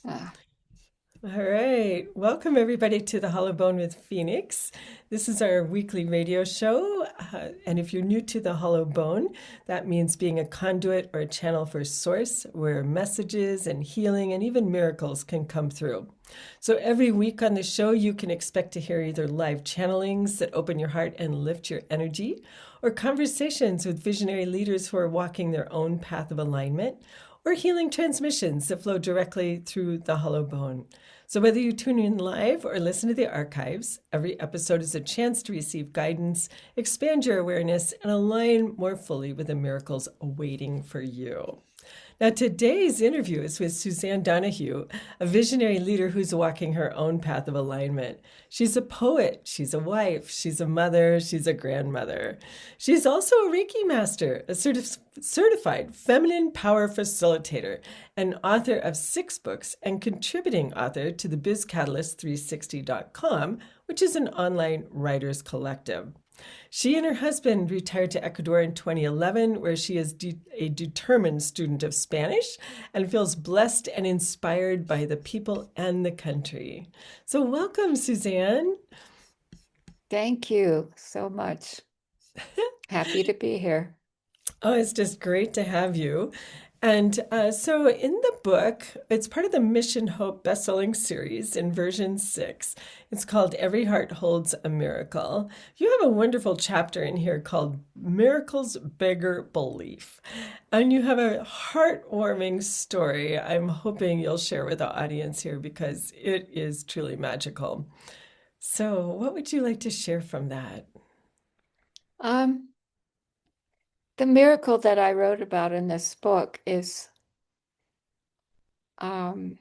Ah, All right. Welcome, everybody, to the Hollow Bone with Phoenix. This is our weekly radio show. And if you're new to the Hollow Bone, that means being a conduit or a channel for source where messages and healing and even miracles can come through. So every week on the show, you can expect to hear either live channelings that open your heart and lift your energy, or conversations with visionary leaders who are walking their own path of alignment, or healing transmissions that flow directly through the hollow bone. So, whether you tune in live or listen to the archives, every episode is a chance to receive guidance, expand your awareness, and align more fully with the miracles awaiting for you. Now, today's interview is with Susanne Donoghue, a visionary leader who's walking her own path of alignment. She's a poet, she's a wife, she's a mother, she's a grandmother. She's also a Reiki Master, a certified feminine power facilitator, and author of 6 books and contributing author to the BizCatalyst360.com, which is an online writers collective. She and her husband retired to Ecuador in 2011, where she is a determined student of Spanish and feels blessed and inspired by the people and the country. So, welcome, Susanne. thank you so much. Happy to be here. Oh, it's just great to have you. And so, in the book, it's part of the Mission Hope bestselling series in version 6. It's called Every Heart Holds a Miracle. You have a wonderful chapter in here called Miracles Beggar Belief. And you have a heartwarming story I'm hoping you'll share with the audience here because it is truly magical. So, what would you like to share from that? Um, the miracle that I wrote about in this book is um,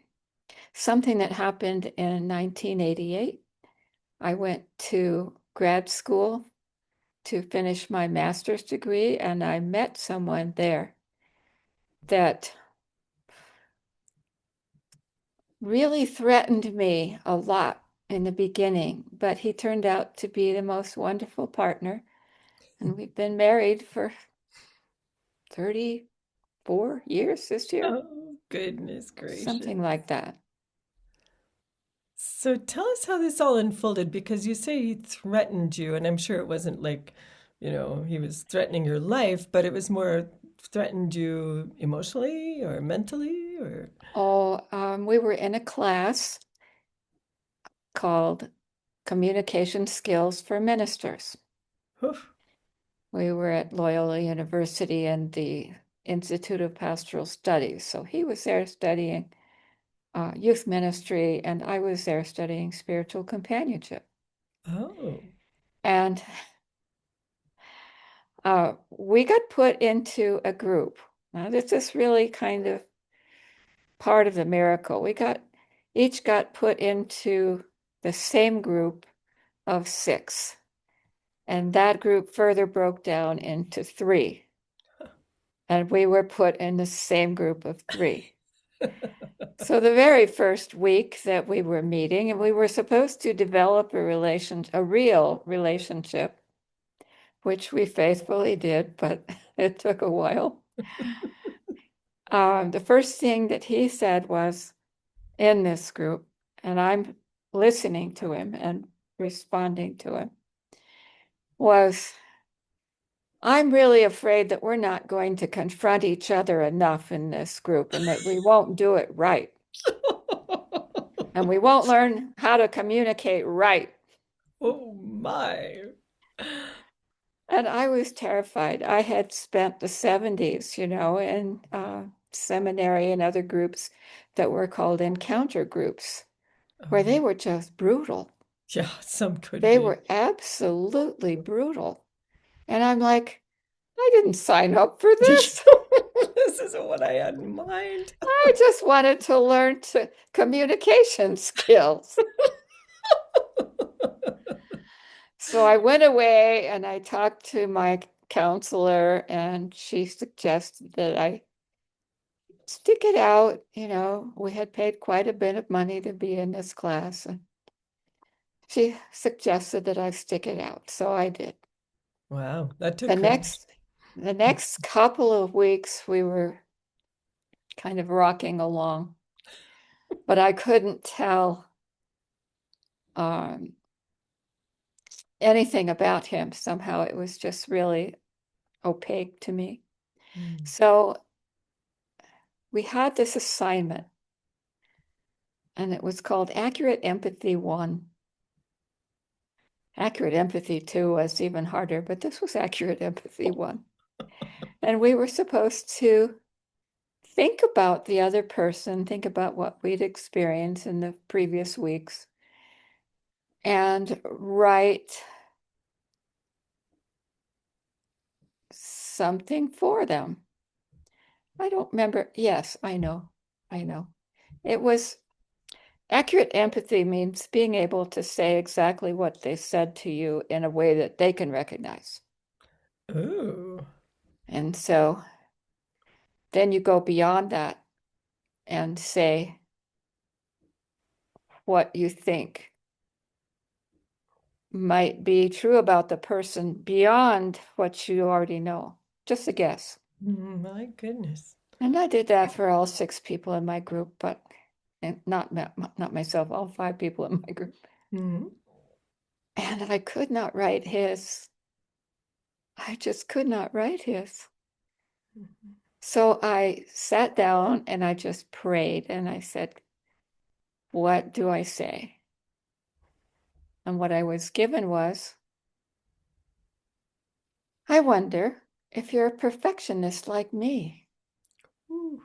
something that happened in 1988. I went to grad school to finish my master's degree, and I met someone there that really threatened me a lot in the beginning, but he turned out to be the most wonderful partner. And we've been married for 34 years this year, Oh, goodness gracious. something like that. So tell us how this all unfolded because you say he threatened you, and I'm sure it wasn't like, he was threatening your life, but it was more threatened you emotionally or mentally or. We were in a class called Communication Skills for Ministers. Oof. We were at Loyola University and the Institute of Pastoral Studies. So he was there studying youth ministry, and I was there studying spiritual companionship. Oh. And we got put into a group. Now, this is really kind of part of the miracle. Each got put into the same group of 6, and that group further broke down into 3, and we were put in the same group of 3. So the very first week that we were meeting, and we were supposed to develop a real relationship, which we faithfully did, but it took a while. The first thing that he said was in this group, and I'm listening to him and responding to him, was, I'm really afraid that we're not going to confront each other enough in this group and that we won't do it right. And we won't learn how to communicate right. Oh my. And I was terrified. I had spent the 70s, in seminary and other groups that were called encounter groups, where they Oh, were just brutal. yeah, some could They be. were absolutely brutal. And I'm like, I didn't sign up for this. This isn't what I had in mind. I just wanted to learn communication skills. So I went away and I talked to my counselor, and she suggested that I stick it out. We had paid quite a bit of money to be in this class, and she suggested that I stick it out. So I did. Wow, that took The courage. next the next couple of weeks we were kind of rocking along. but I couldn't tell um, anything about him. Somehow it was just really opaque to me. Mm. So we had this assignment, and it was called Accurate Empathy 1. Accurate Empathy 2 was even harder, but this was Accurate Empathy 1. And we were supposed to think about the other person, think about what we'd experienced in the previous weeks, and write something for them. I don't remember. Yes, I know. I know. It was accurate empathy means being able to say exactly what they said to you in a way that they can recognize. Ooh. And so then you go beyond that and say what you think might be true about the person beyond what you already know. Just a guess. My goodness. And I did that for all 6 people in my group, but and not myself, all 5 people in my group. Mm. And I could not write his. I just could not write his. So I sat down and I just prayed and I said, what do I say? And what I was given was, I wonder if you're a perfectionist like me. Ooh.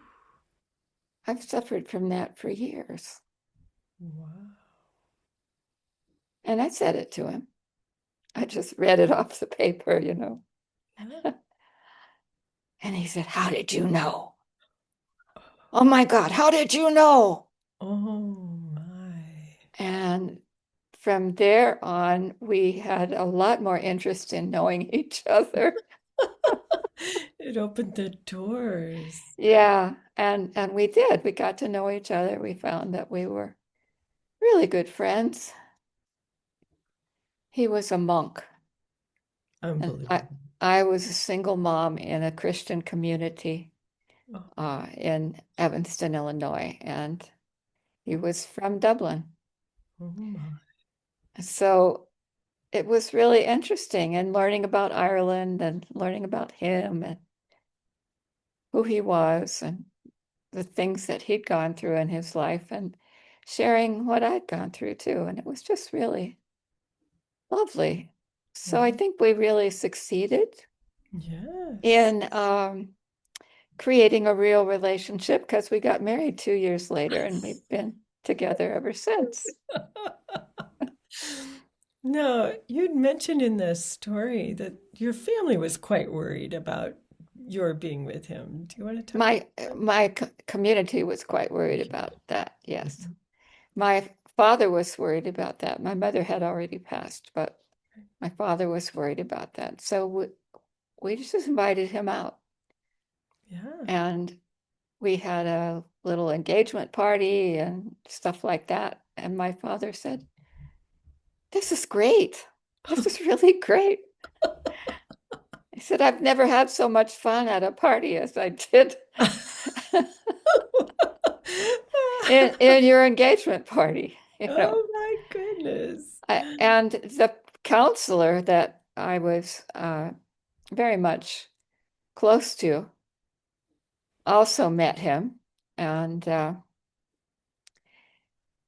I've suffered from that for years. Wow. And I said it to him. I just read it off the paper, Yeah. And he said, how did you know? Oh my God, how did you know? Oh my. And from there on, we had a lot more interest in knowing each other. It opened the doors. Yeah, and we did. We got to know each other. We found that we were really good friends. He was a monk, and Unbelievable. I was a single mom in a Christian community Oh, in Evanston, Illinois, and he was from Dublin. oh my. So it was really interesting and learning about Ireland and learning about him and who he was and the things that he'd gone through in his life and sharing what I'd gone through too. And it was just really lovely. So I Yeah. think we really succeeded Yes. in creating a real relationship because we got married 2 years later and we've been together ever since. Now, you'd mentioned in the story that your family was quite worried about your being with him. Do you want to talk about My community was quite worried that? about that. Yes. Mhm. My father was worried about that. My mother had already passed, but my father was worried about that. So we just invited him out Yeah. and we had a little engagement party and stuff like that. And my father said, this is great. This is really great. He said, I've never had so much fun at a party as I did in your engagement party, Oh my goodness. And the counselor that I was very much close to also met him. And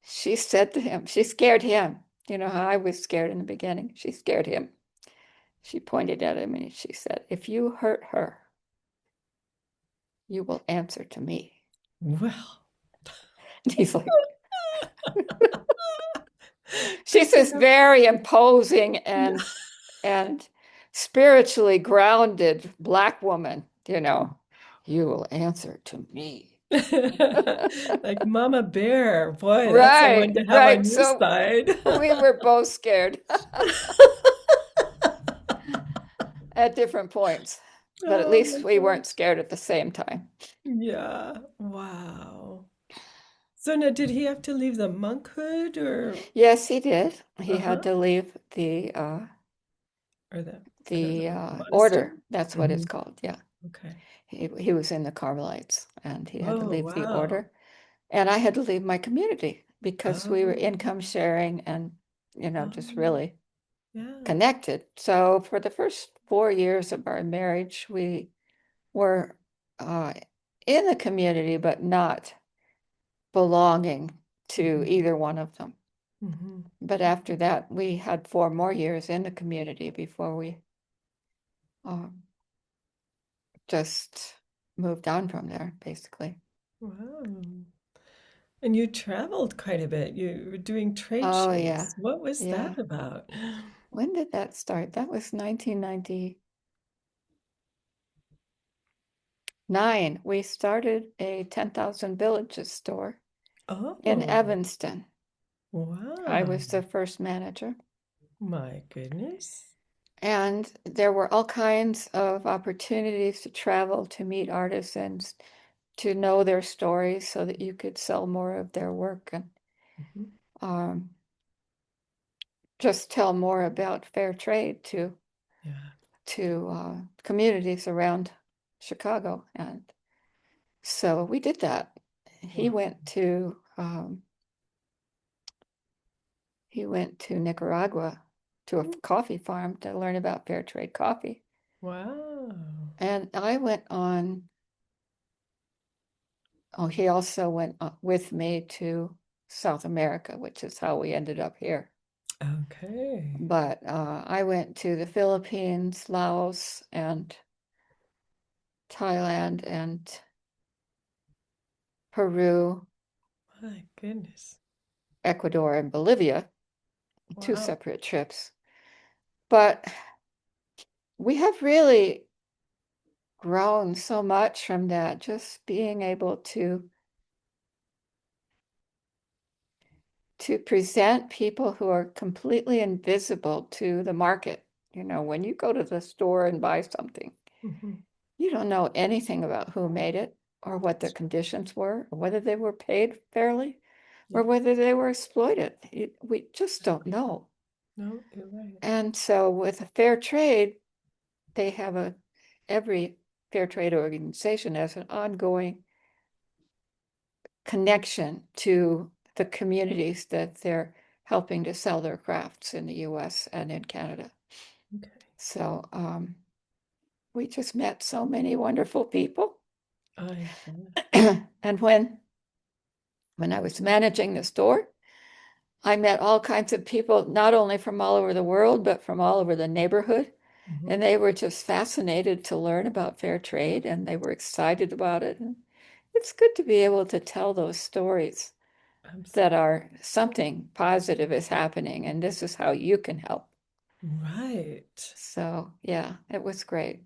she said to him, she scared him. You know how I was scared in the beginning? She scared him. She pointed at him and she said, if you hurt her, you will answer to me. Well, And he's like, she's you this very imposing know, and spiritually grounded Black woman, you will answer to me. like Mama Bear. Boy, that's the one Right, to have right. on your So side. we were both scared at different points, but at Oh my least we weren't gosh. scared at the same time. Yeah. Wow. So now, did he have to leave the monkhood Yes, he did. He had uh-huh, to leave or the kind of the the monastery? order. That's what it's Hmm. called. Yeah, Okay. he was in the Carmelites, and he had to Oh, leave the wow. order. And I had to leave my community because we were Oh, income sharing and, just oh, really yeah. connected. So for the first 4 years of our marriage, we were uh, in the community, but not belonging to Mhm, either one of them. mhm. But after that, we had 4 more years in the community before we um, just moved on from there, basically. Wow. And you traveled quite a bit. You were doing trade Oh, yeah. shows. What was Yeah. that about? When did that start? That was 1999. We started a 10,000 villages store in Oh, Evanston. I wow. was the first manager. My goodness. And there were all kinds of opportunities to travel, to meet artisans, to know their stories so that you could sell more of their work and Mhm. um, just tell more about fair trade Yeah. to communities around Chicago. And so we did that. He Wow. went to um, he went to Nicaragua to a coffee farm to learn about fair trade coffee. Wow. And I went on, oh, he also went with me to South America, which is how we ended up here. Okay. But I went to the Philippines, Laos, and Thailand, and Peru, My goodness. Ecuador, and Bolivia, two Wow. separate trips. But we have really grown so much from that, just being able to present people who are completely invisible to the market. When you go to the store and buy something, Mhm. you don't know anything about who made it or what their conditions were, or whether they were paid fairly or Yeah. whether they were exploited. We just don't know. No, you're right. And so with a fair trade, they have every fair trade organization has an ongoing connection to the communities that they're helping to sell their crafts in the US and in Canada. Okay. So we just met so many wonderful people. I bet. And when I was managing the store, I met all kinds of people, not only from all over the world, but from all over the neighborhood. Mhm. And they were just fascinated to learn about fair trade and they were excited about it. And it's good to be able to tell those stories that Absolutely. are something positive is happening and this is how you can help. Right. So, yeah, it was great.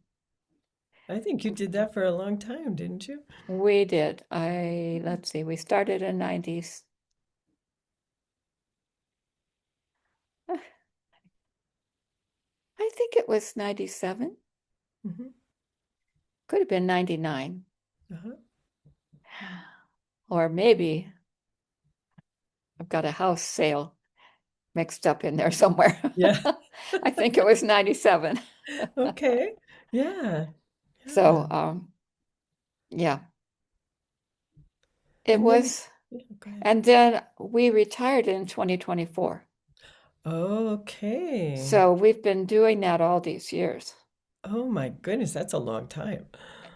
I think you did that for a long time, didn't you? We did. Let's see, we started in 90s. I think it was 97, Hmm. could have been 99, Uh-huh. or maybe I've got a house sale mixed up in there somewhere. Yeah. I think it was 97. Okay. Yeah. Yeah. So, yeah, it And then, was. yeah, go ahead. And then we retired in 2024. Okay. So we've been doing that all these years. Oh my goodness, that's a long time.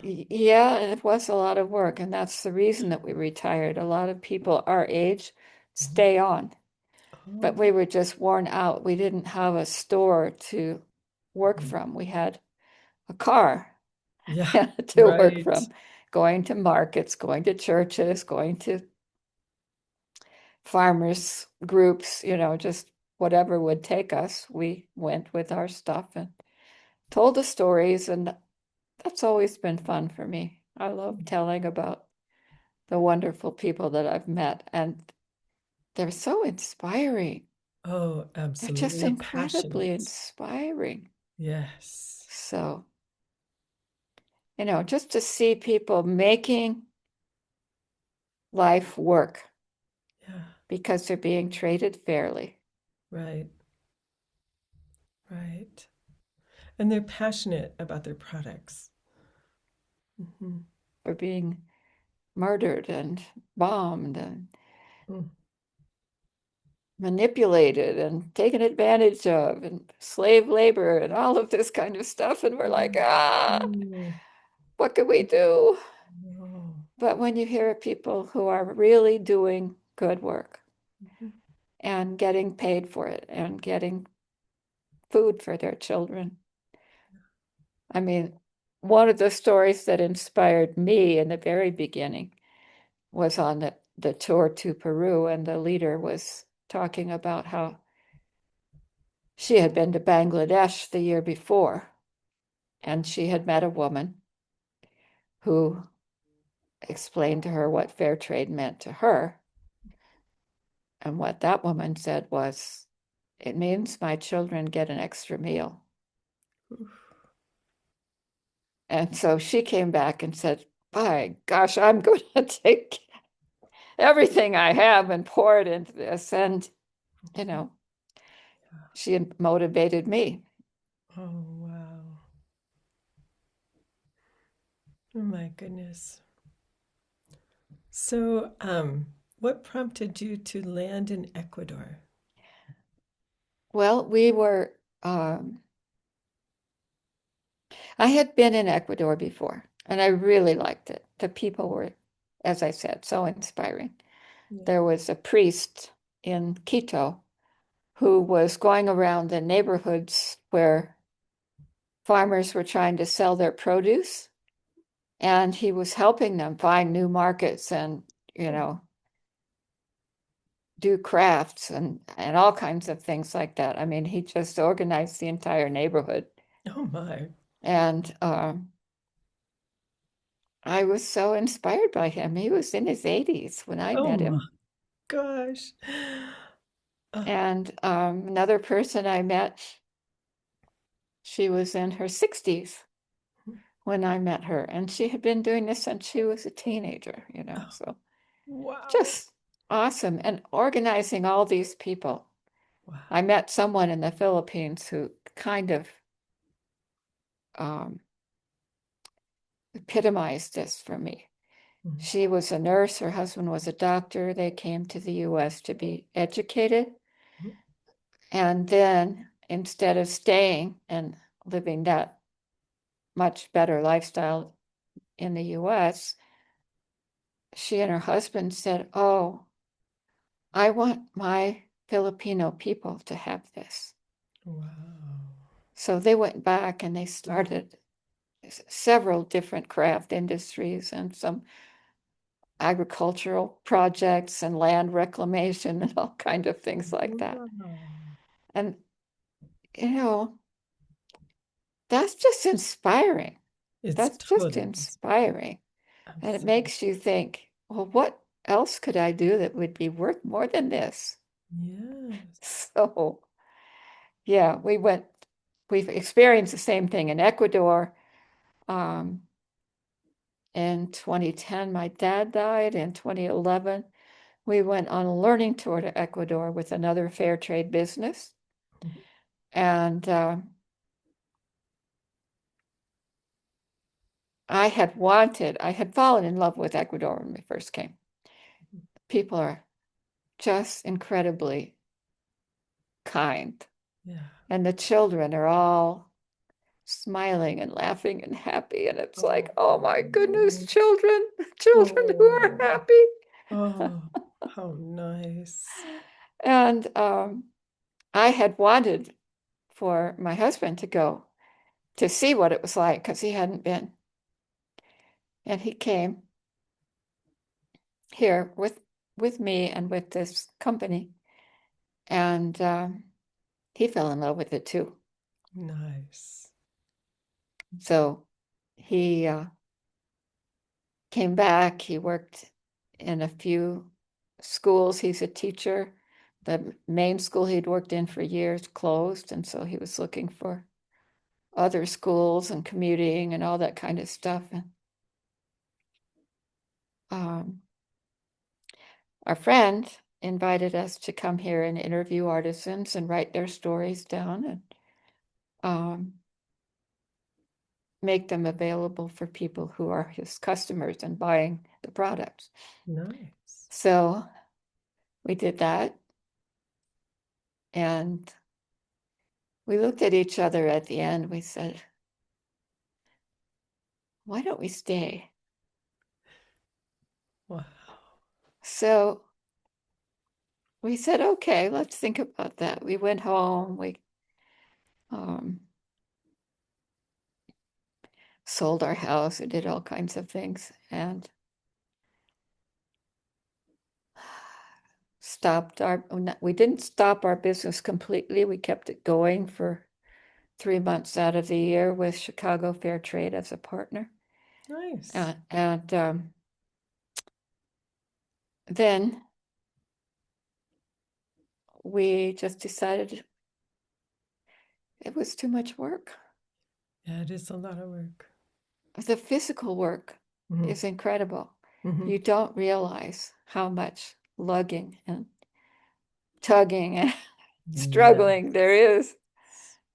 Yeah, it was a lot of work, and that's the reason that we retired. A lot of people our age Mhm. stay on, but Oh, we were just worn out. We didn't have a store to work mhm. from. We had a car Yeah, to work right. from, going to markets, going to churches, going to farmers groups, just whatever would take us. We went with our stuff and told the stories, and that's always been fun for me. I love telling about the wonderful people that I've met, and they're so inspiring. Oh, They're just absolutely. And incredibly passionate. inspiring. Yes. So, just to see people making life work Yeah, because they're being treated fairly, right, right. And they're passionate about their products. Hmm. for being murdered and bombed and Mm. manipulated and taken advantage of and slave labor and all of this kind of stuff. And we're like, Mm. what can we do? Oh. But when you hear of people who are really doing good work Mhm. and getting paid for it and getting food for their children, I mean, one of the stories that inspired me in the very beginning was on the tour to Peru, and the leader was talking about how she had been to Bangladesh the year before, and she had met a woman who explained to her what fair trade meant to her. And what that woman said was, it means my children get an extra meal. And so she came back and said, by gosh, I'm going to take everything I have and pour it into this. And, you know, she motivated me. Oh, wow. Oh, my goodness. So, what prompted you to land in Ecuador? Well, I had been in Ecuador before and I really liked it. The people were, as I said, so inspiring. Yeah. There was a priest in Quito who was going around the neighborhoods where farmers were trying to sell their produce, and he was helping them find new markets and, you Oh, know, do crafts and all kinds of things like that. I mean, he just organized the entire neighborhood. oh my. And I was so inspired by him. He was in his 80s when I Oh met my him. gosh. Uh, And another person I met, she was in her 60s when I met her, and she had been doing this since she was a teenager, you know, oh, so wow. just awesome. And organizing all these people. Wow. I met someone in the Philippines who kind of um, epitomized this for me. Mhm. She was a nurse, her husband was a doctor. They came to the US to be educated. And then instead of staying and living that much better lifestyle in the US, she and her husband said, oh, I want my Filipino people to have this. Wow. So they went back and they started several different craft industries and some agricultural projects and land reclamation and all kind of things like that. Wow. And, you know, that's just inspiring. It's That's just totally inspiring. And it absolutely. makes you think, well, what else could I do that would be worth more than this? Yes. So, yeah, we've experienced the same thing in Ecuador. Um, in 2010, my dad died. In 2011, we went on a learning tour to Ecuador with another fair trade business. And I had fallen in love with Ecuador when we first came. People are just incredibly kind. Yeah. And the children are all smiling and laughing and happy. And it's like, Oh, oh my goodness, children, children who are oh, happy. oh, how nice. And I had wanted for my husband to go to see what it was like because he hadn't been. And he came here with me and with this company, and he fell in love with it too. Nice. So he came back. He worked in a few schools. He's a teacher. The main school he'd worked in for years closed, and so he was looking for other schools and commuting and all that kind of stuff. And um, our friend invited us to come here and interview artisans and write their stories down. And um, make them available for people who are his customers and buying the products. Nice. So we did that, and we looked at each other at the end. We said, why don't we stay? Wow. So we said, okay, let's think about that. We went home, we um, sold our house, we did all kinds of things, and we didn't stop our business completely. We kept it going for 3 months out of the year with Chicago Fair Trade as a partner. Nice. And then we just decided it was too much work. Yeah, it is a lot of work. The physical work Hmm. is incredible. Hmm. You don't realize how much lugging and tugging and Yeah. struggling there is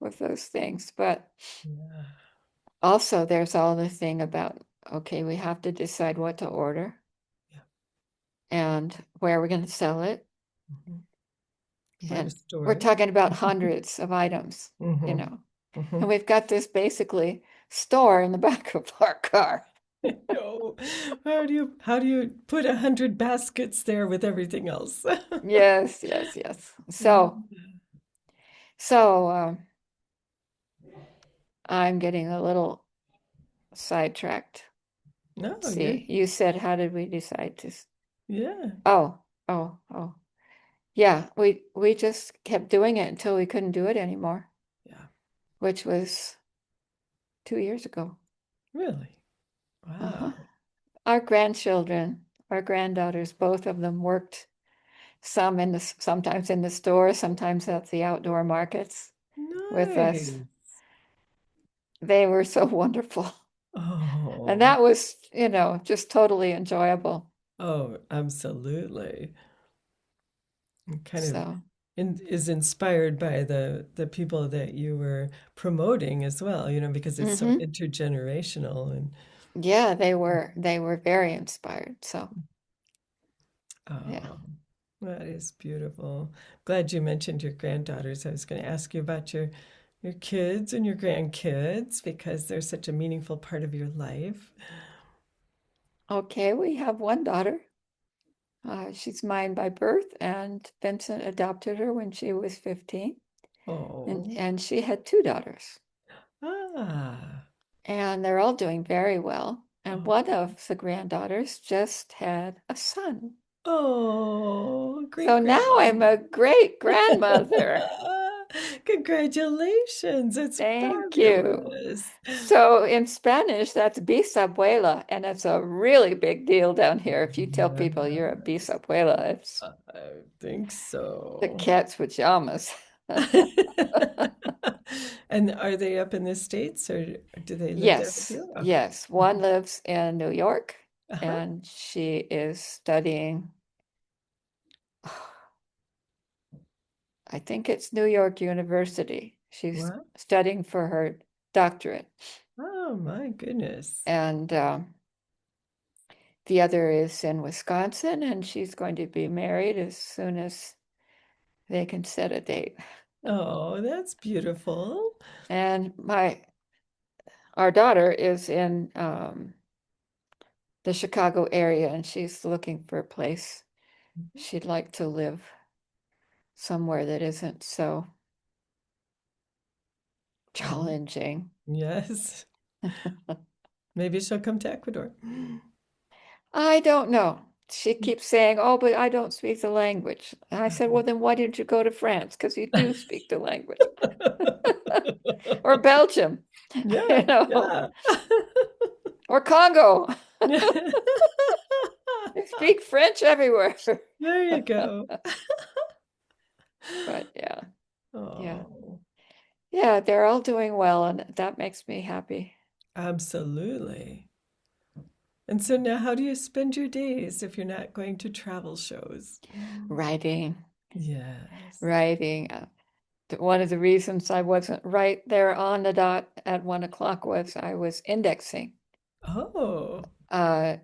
with those things. But Yeah. also, there's all the thing about, okay, we have to decide what to order Yeah. and where we're going to sell it. Hmm. Where to And store we're it. talking about hundreds of items, you Hmm. know. Hmm. And we've got this basically store in the back of our car. No. How do you put 100 baskets there with everything else? Yes, yes, yes. Yeah. So I'm getting a little sidetracked. No, Let's you're see. You said, how did we decide to? yeah. Oh, oh. Yeah, we just kept doing it until we couldn't do it anymore, Yeah. which was 2 years ago. Really? Uh-huh. Wow. Our grandchildren, our granddaughters, both of them worked sometimes in the store, sometimes at the outdoor markets with us. Nice. They were so wonderful. And Oh. that was, just totally enjoyable. Oh, absolutely. It kind of So, is inspired by the people that you were promoting as well, because it's so hmm intergenerational and yeah, they were very inspired. So, yeah. oh, that is beautiful. Glad you mentioned your granddaughters. I was going to ask you about your kids and your grandkids because they're such a meaningful part of your life. Okay, we have one daughter. She's mine by birth, and Vincent adopted her when she was 15. And, Oh, and she had two daughters, ah, and they're all doing very well. And oh, one of the granddaughters just had a son. oh, great So now I'm grandma. a great grandmother. Congratulations. It's Thank you. fabulous. So in Spanish, that's bisabuela, and it's a really big deal down here. If you tell people you're a Yes, bisabuela, it's I think the so. cat's pajamas. And are they up in the States or do they live there with Yes, you? Okay. yes. One lives in New York, Uh-huh. and she is studying, I think it's New York University. She's What? studying for her doctorate. Oh my goodness. And the other is in Wisconsin, and she's going to be married as soon as they can set a date. Oh, that's beautiful. And our daughter is in the Chicago area, and she's looking for a place she'd like to live somewhere that isn't so Oh, challenging. yes. Maybe she'll come to Ecuador. I don't know. She keeps saying, "Oh, but I don't speak the language." And I said, "Well, then why didn't you go to France? Because you do speak the language." Or Belgium, Yeah, yeah. or Congo. They speak French everywhere. There you go. But yeah, yeah, Oh, yeah, they're all doing well, and that makes me happy. absolutely. And so now, how do you spend your days if you're not going to travel shows? Writing, Yes. writing. one of the reasons I wasn't right there on the dot at 1 o'clock was I was indexing Oh, uh,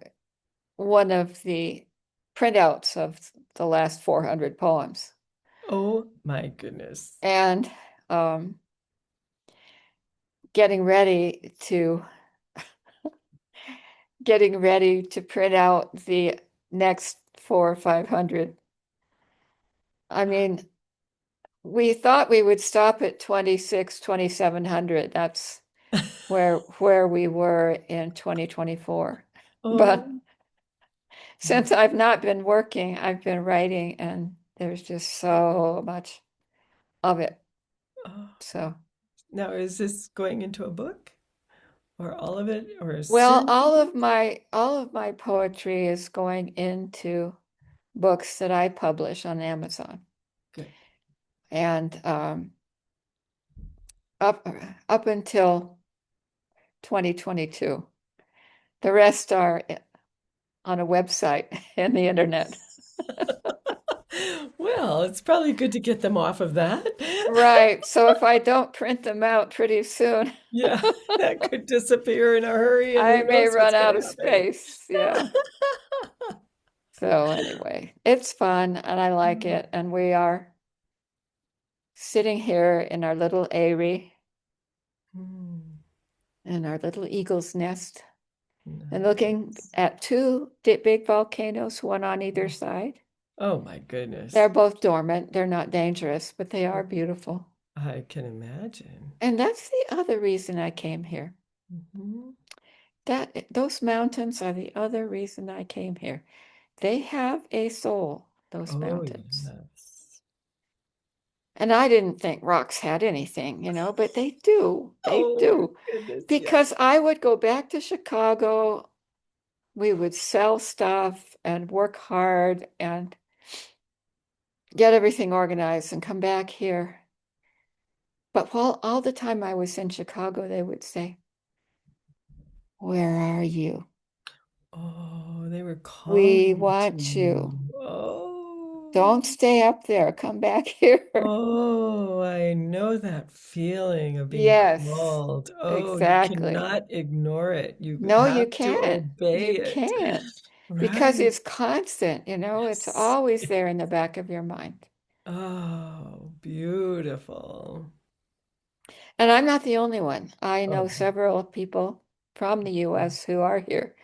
one of the printouts of the last 400 poems. oh my goodness. And um, getting ready to print out the next 400 or 500. I mean, we thought we would stop at 2,700. That's where we were in 2024. But Oh, since I've not been working, I've been writing, and there's just so much of it. oh. So, Now, is this going into a book or all of it or a well, series of books? all of my poetry is going into books that I publish on Amazon. Good. And up up until 2022. The rest are on a website and the internet. Well, it's probably good to get them off of that. Right. So if I don't print them out pretty soon, Yeah, that could disappear in a hurry, and I who may knows what's run going out to of happen. space. Yeah. So anyway, it's fun and I like Mm, it. And we are sitting here in our little eyrie mm, in our little eagle's nest and looking nice. at two big volcanoes, one on either side. Oh my They're goodness. both dormant. They're not dangerous, but they are beautiful. I can imagine. And that's the other reason I came here. Mhm. That those mountains are the other reason I came here. They have a soul, those Oh, mountains. yes. And I didn't think rocks had anything, but they do. They Oh, do. goodness, yes. Because I would go back to Chicago, we would sell stuff and work hard and get everything organized and come back here. But while all the time I was in Chicago, they would say, "Where are you? Oh, they were We calling to want you. you. Oh, Don't stay up there. Come back here." oh, I know that feeling of being Yes, called. Oh, you exactly. cannot ignore it. You No, you have to can't. obey You it. can't because Right. it's constant, it's Yes. always there in the back of your mind. Oh, beautiful. And I'm not the only one. I know Oh, several people from the US who are here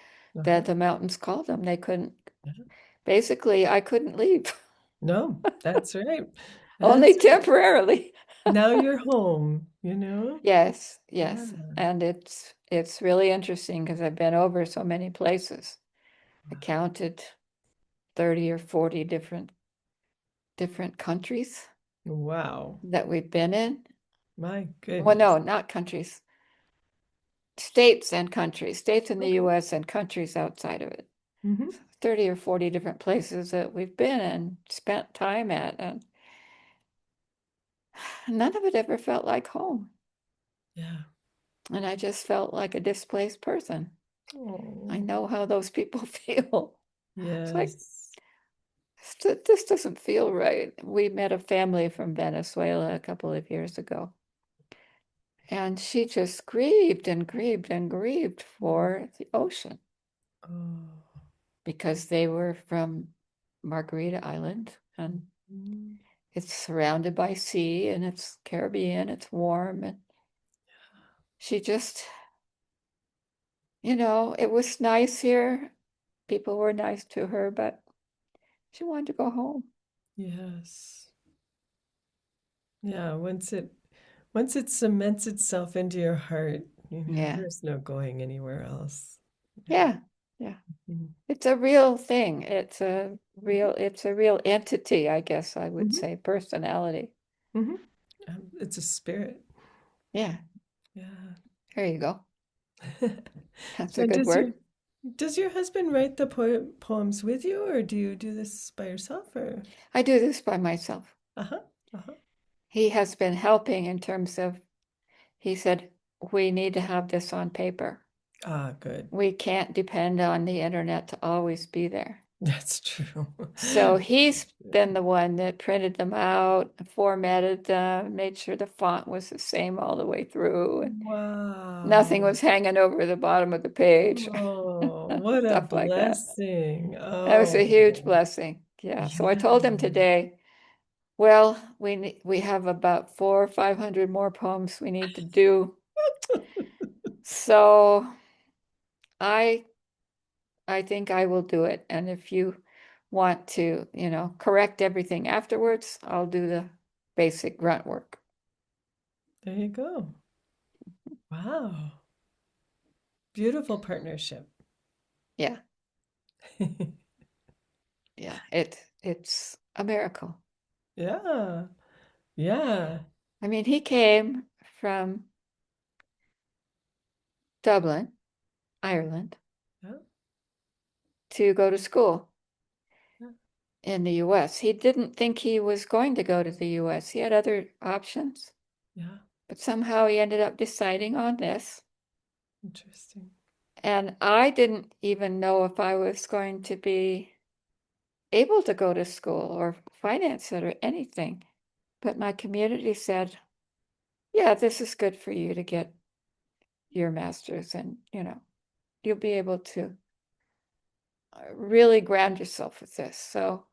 that uh-huh. the mountains called them. They couldn't, Uh-huh. basically, I couldn't leave, No, that's right. only That's right. temporarily. Now you're home, you know? Yes, Yeah. yes. And it's really interesting because I've been over so many places. I counted 30 or 40 different countries Wow. that we've been in. My Well, goodness. no, not countries, states and countries, states in the Okay. US and countries outside of it. Hmm. 30 or 40 different places that we've been and spent time at, and none of it ever felt like home. Yeah. And I just felt like a displaced person. I Oh, know how those people feel. It's like, yes. this doesn't feel right. We met a family from Venezuela a couple of years ago, and she just grieved and grieved and grieved for the ocean Oh. because they were from Margarita Island and Mhm. it's surrounded by sea and it's Caribbean, it's warm. And she just, it was nice here. People were nice to her, but she wanted to go home. Yes. Yeah, once it cements itself into your heart, Yeah. there's no going anywhere else. Yeah. Yeah. Yeah. Mhm. It's a real thing. Mhm. It's a real entity, I guess I would Mhm. say, personality. Mhm. It's a spirit. Yeah. Yeah. There you go. That's a Now, good word. does your husband write the poems with you, or do you do this by yourself, or? I do this by myself. Uh-huh. Uh-huh. He has been helping in terms of, he said, we need to have this on paper. Ah, good. We can't depend on the internet to always be there. That's true. So he's been the one that printed them out, formatted them, made sure the font was the same all the way through, and nothing Wow. was hanging over the bottom of the page, Oh, what a stuff like that. blessing. That was a huge Oh, blessing. Yeah. So I yeah. told him today, well, we have about 400 or 500 more poems we need to do. So I I think I will do it. And if you want to, correct everything afterwards, I'll do the basic grunt work. There you go. Wow. Beautiful partnership. Yeah. Yeah. It's a miracle. Yeah. Yeah. I mean, he came from Dublin, Ireland, Yeah. to go to school Yeah. in the US. He didn't think he was going to go to the US. He had other options, Yeah. but somehow he ended up deciding on this. Interesting. And I didn't even know if I was going to be able to go to school or finance it or anything. But my community said, yeah, this is good for you to get your master's, and you'll be able to really ground yourself with this. So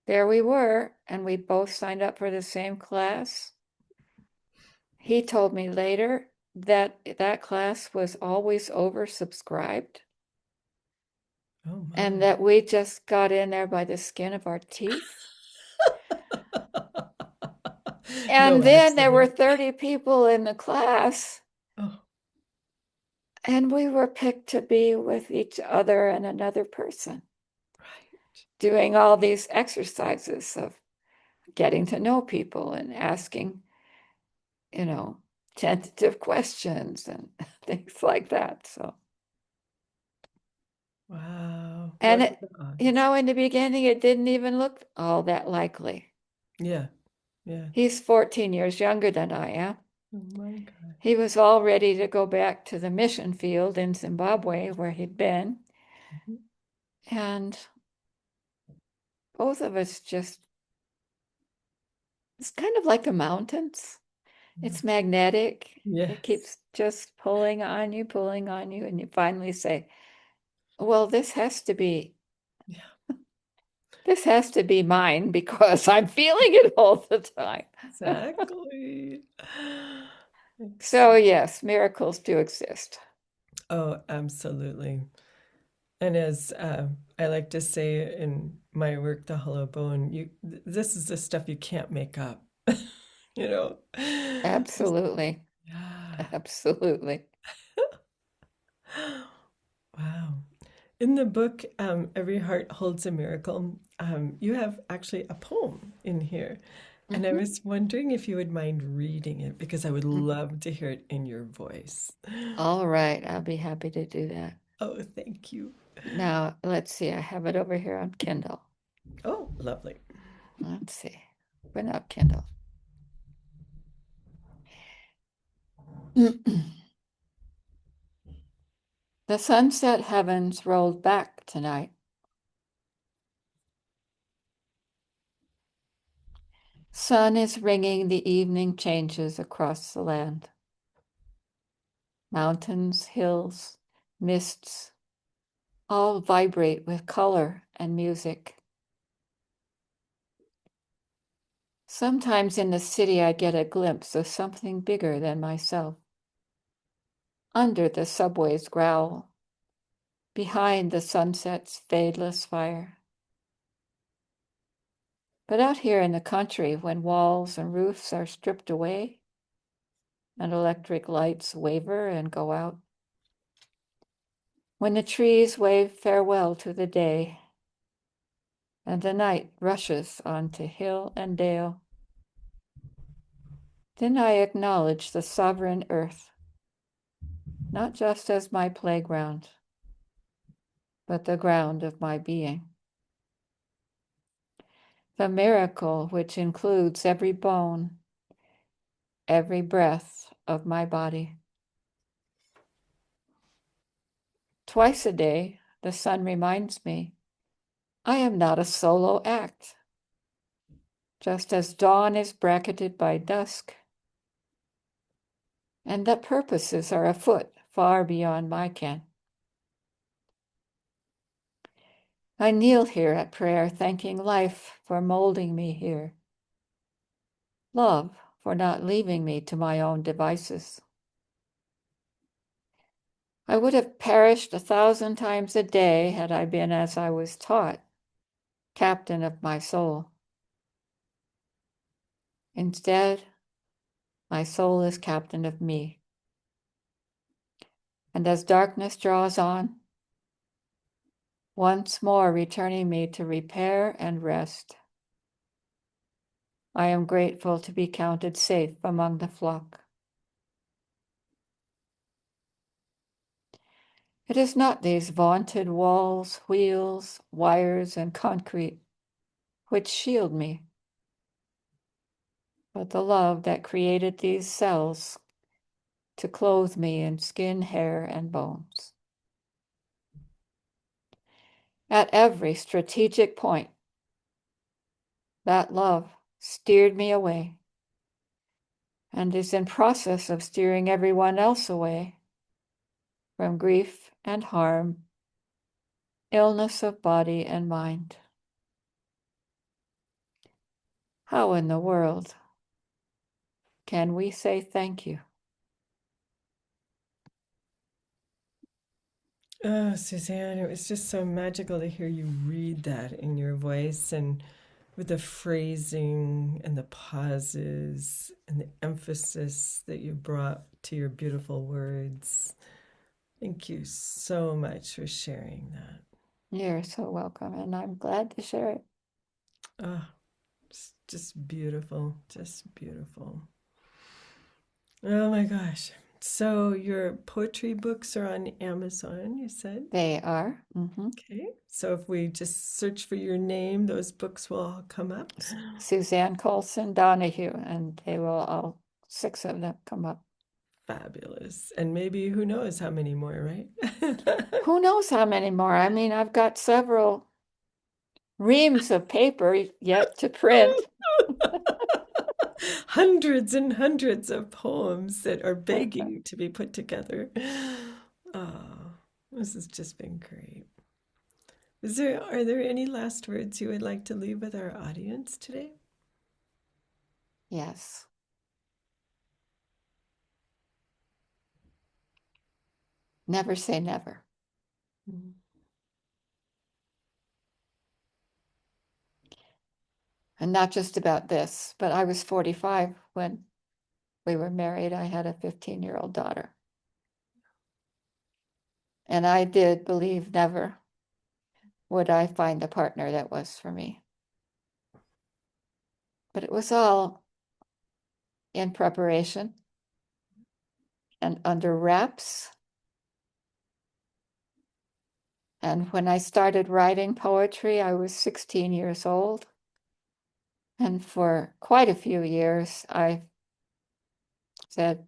there we were, and we both signed up for the same class. He told me later that that class was always oversubscribed Oh and my. that we just got in there by the skin of our teeth. No And then there were accident. 30 people in the class, Oh, and we were picked to be with each other and another person, right. doing all these exercises of getting to know people and asking, you know, tentative questions and things like that. So, Wow. and What are it, the odds? in the beginning, it didn't even look all that likely. Yeah. Yeah. He's 14 years younger than I am. Oh my gosh. He was all ready to go back to the mission field in Zimbabwe where he'd been. Mhm. And both of us just, it's kind of like the mountains. Yeah. It's magnetic. It Yes. keeps just pulling on you. And you finally say, well, Yeah. this has to be mine because I'm feeling it all the time. Exactly. So Excellent. yes, miracles do exist. Oh, absolutely. And as I like to say in my work, the hollow bone, this is the stuff you can't make up. You know? Just, Absolutely. yeah. Absolutely. Wow. In the book, Every Heart Holds a Miracle, you have actually a poem in here. And I Mhm, was wondering if you would mind reading it because I would mhm. love to hear it in your voice. All right, I'll be happy to do that. Oh, thank you. Now, let's see, I have it over here on Kindle. Oh, lovely. Let's see. Open up Kindle. The sunset heavens rolled back tonight. Sun is ringing the evening changes across the land. Mountains, hills, mists, all vibrate with color and music. Sometimes in the city, I get a glimpse of something bigger than myself. Under the subway's growl, behind the sunset's fadeless fire. But out here in the country, when walls and roofs are stripped away and electric lights waver and go out, when the trees wave farewell to the day and the night rushes onto hill and dale, then I acknowledge the sovereign earth, not just as my playground, but the ground of my being. The miracle which includes every bone, every breath of my body. Twice a day, the sun reminds me I am not a solo act. Just as dawn is bracketed by dusk, and that purposes are afoot far beyond my ken. I kneel here at prayer, thanking life for molding me here, love for not leaving me to my own devices. I would have perished 1,000 times a day had I been as I was taught, captain of my soul. Instead, my soul is captain of me. And as darkness draws on, once more returning me to repair and rest, I am grateful to be counted safe among the flock. It is not these vaunted walls, wheels, wires, and concrete which shield me, but the love that created these cells to clothe me in skin, hair, and bones. At every strategic point, that love steered me away and is in process of steering everyone else away from grief and harm, illness of body and mind. How in the world can we say thank you? Oh, Susanne, it was just so magical to hear you read that in your voice and with the phrasing and the pauses and the emphasis that you brought to your beautiful words. Thank you so much for sharing that. You're so welcome, and I'm glad to share it. Oh, it's just beautiful, just beautiful. Oh my gosh. So your poetry books are on Amazon, you said? They are Okay. So if we just search for your name, those books will all come up. Susanne Coalson Donoghue, and they will all 6 of them come up. Fabulous. And maybe who knows how many more, right? Who knows how many more? I mean, I've got several reams of paper yet to print. Hundreds and hundreds of poems that are begging to be put together. Oh, this has just been great. Are there any last words you would like to leave with our audience today? Yes. Never say never. Mm. And not just about this, but I was 45 when we were married. I had a 15-year-old daughter. And I did believe never would I find the partner that was for me. But it was all in preparation and under wraps. And when I started writing poetry, I was 16 years old. And for quite a few years, I said,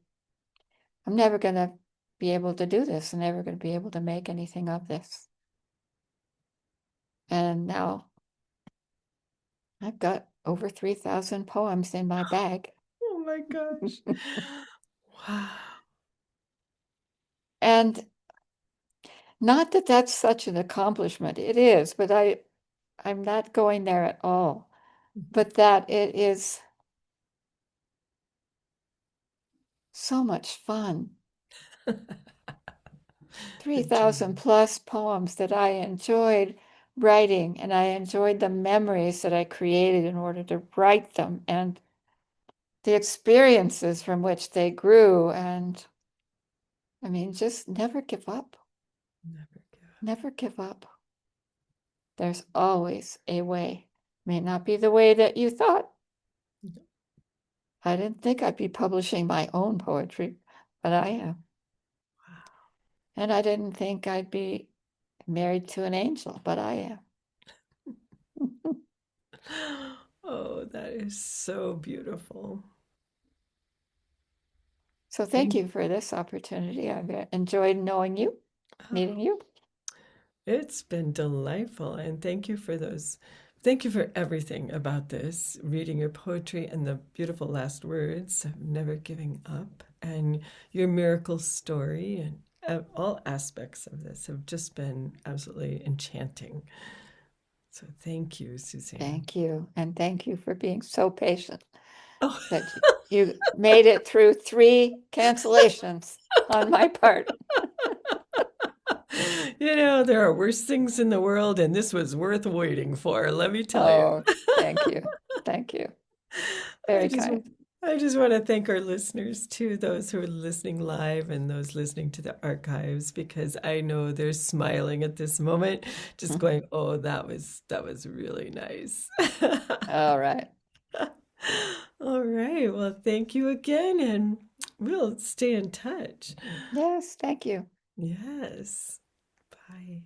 I'm never going to be able to do this. I'm never going to be able to make anything of this. And now I've got over 3,000 poems in my bag. Oh my gosh. Wow. And not that that's such an accomplishment. It is, but I'm not going there at all. But that it is so much fun. 3,000 Agreed. plus poems that I enjoyed writing, and I enjoyed the memories that I created in order to write them, and the experiences from which they grew. And I mean, just never give up. Never give Never give up. There's always a way. May not be the way that you thought. up. I didn't think I'd be publishing my own poetry, but I am. Wow. And I didn't think I'd be married to an angel, but I am. Oh, that is so beautiful. So thank Thank you for this opportunity. I've enjoyed knowing you, meeting you. It's been delightful. And thank you for those. Thank you for everything about this, reading your poetry and the beautiful last words of never giving up, and your miracle story, and all aspects of this have just been absolutely enchanting. So thank you, Susanne. Thank you. And thank you for being so patient Oh, that you made it through 3 cancellations on my part. there are worse things in the world, and this was worth waiting for, let me tell you. Oh, thank you. Thank you. I Very just kind. I just want to thank our listeners too, those who are listening live and those listening to the archives, because I know they're smiling at this moment, just going, "Oh, that was really nice." All right. All right. Well, thank you again, and we'll stay in touch. Yes, thank you. Yes. Bye.